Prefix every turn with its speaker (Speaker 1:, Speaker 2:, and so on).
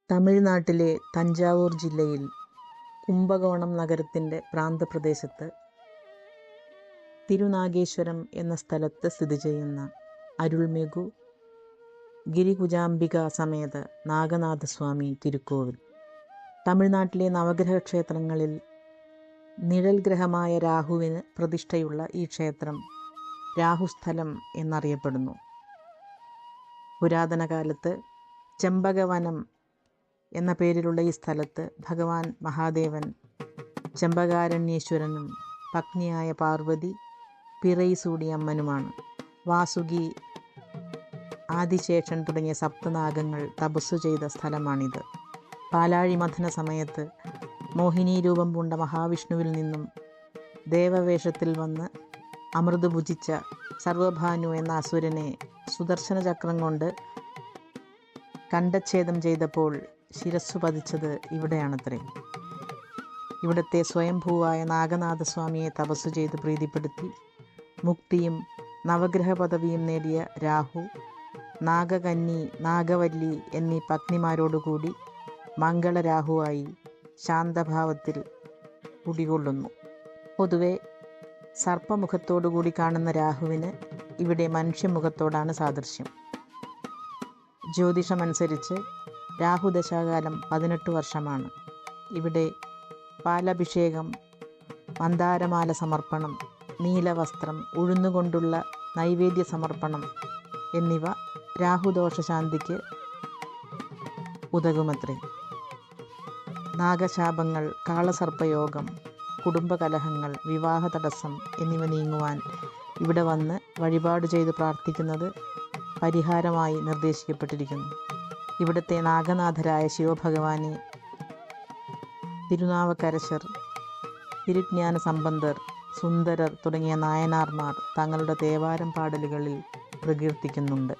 Speaker 1: തമിഴ്നാട്ടിലെ തഞ്ചാവൂർ ജില്ലയിൽ കുംഭകോണം നഗരത്തിൻ്റെ പ്രാന്തപ്രദേശത്ത് തിരുനാഗേശ്വരം എന്ന സ്ഥലത്ത് സ്ഥിതി ചെയ്യുന്ന അരുൾമിகு ഗിരികുജാംബിക സമേത നാഗനാഥസ്വാമി തിരുക്കോവിൽ. തമിഴ്നാട്ടിലെ നവഗ്രഹ ക്ഷേത്രങ്ങളിൽ നിഴൽ ഗ്രഹമായ രാഹുവിന് പ്രതിഷ്ഠയുള്ള ഈ ക്ഷേത്രം രാഹുസ്ഥലം എന്നറിയപ്പെടുന്നു. പുരാതന കാലത്ത് ചെമ്പകവനം എന്ന പേരിലുള്ള ഈ സ്ഥലത്ത് ഭഗവാൻ മഹാദേവൻ ചെമ്പകാരണ്യേശ്വരനും പത്നിയായ പാർവതി പിറൈസൂടിയമ്മനുമാണ്. വാസുകി, ആദിശേഷൻ തുടങ്ങിയ സപ്തനാഗങ്ങൾ തപസ്സു ചെയ്ത സ്ഥലമാണിത്. പാലാഴി മഥന സമയത്ത് മോഹിനി രൂപം പൂണ്ട മഹാവിഷ്ണുവിൽ നിന്നും ദേവവേഷത്തിൽ വന്ന് അമൃത് ഭുജിച്ച സർവഭാനു എന്ന അസുരനെ സുദർശന ചക്രം കൊണ്ട് കണ്ഠച്ഛേദം ചെയ്തപ്പോൾ ശിരസ്സു പതിച്ചത് ഇവിടെയാണത്രേ. ഇവിടുത്തെ സ്വയംഭൂവായ നാഗനാഥസ്വാമിയെ തപസ്സു ചെയ്ത് പ്രീതിപ്പെടുത്തി മുക്തിയും നവഗ്രഹ പദവിയും നേടിയ രാഹു നാഗകന്നി, നാഗവല്ലി എന്നീ പത്നിമാരോടുകൂടി മംഗളരാഹുവായി ശാന്തഭാവത്തിൽ കുടികൊള്ളുന്നു. പൊതുവെ സർപ്പമുഖത്തോടുകൂടി കാണുന്ന രാഹുവിന് ഇവിടെ മനുഷ്യമുഖത്തോടാണ് സാദൃശ്യം. ജ്യോതിഷമനുസരിച്ച് രാഹുദശാകാലം 18 വർഷമാണ്. ഇവിടെ പാലഭിഷേകം, മന്ദാരമാല സമർപ്പണം, നീലവസ്ത്രം, ഉഴുന്നുകൊണ്ടുള്ള നൈവേദ്യ സമർപ്പണം എന്നിവ രാഹുദോഷശാന്തിക്ക് ഉതകുമത്രേ. നാഗശാപങ്ങൾ, കാളസർപ്പയോഗം, കുടുംബകലഹങ്ങൾ, വിവാഹ തടസ്സം എന്നിവ നീങ്ങുവാൻ ഇവിടെ വന്ന് വഴിപാട് ചെയ്ത് പ്രാർത്ഥിക്കുന്നത് പരിഹാരമായി നിർദ്ദേശിക്കപ്പെട്ടിരിക്കുന്നു. ഇവിടുത്തെ നാഗനാഥരായ ശിവഭഗവാനെ തിരുനാവക്കരശർ, തിരുജ്ഞാന സമ്പന്തർ, സുന്ദരർ തുടങ്ങിയ നായനാർമാർ തങ്ങളുടെ തേവാരം പാടലുകളിൽ പ്രകീർത്തിക്കുന്നുണ്ട്.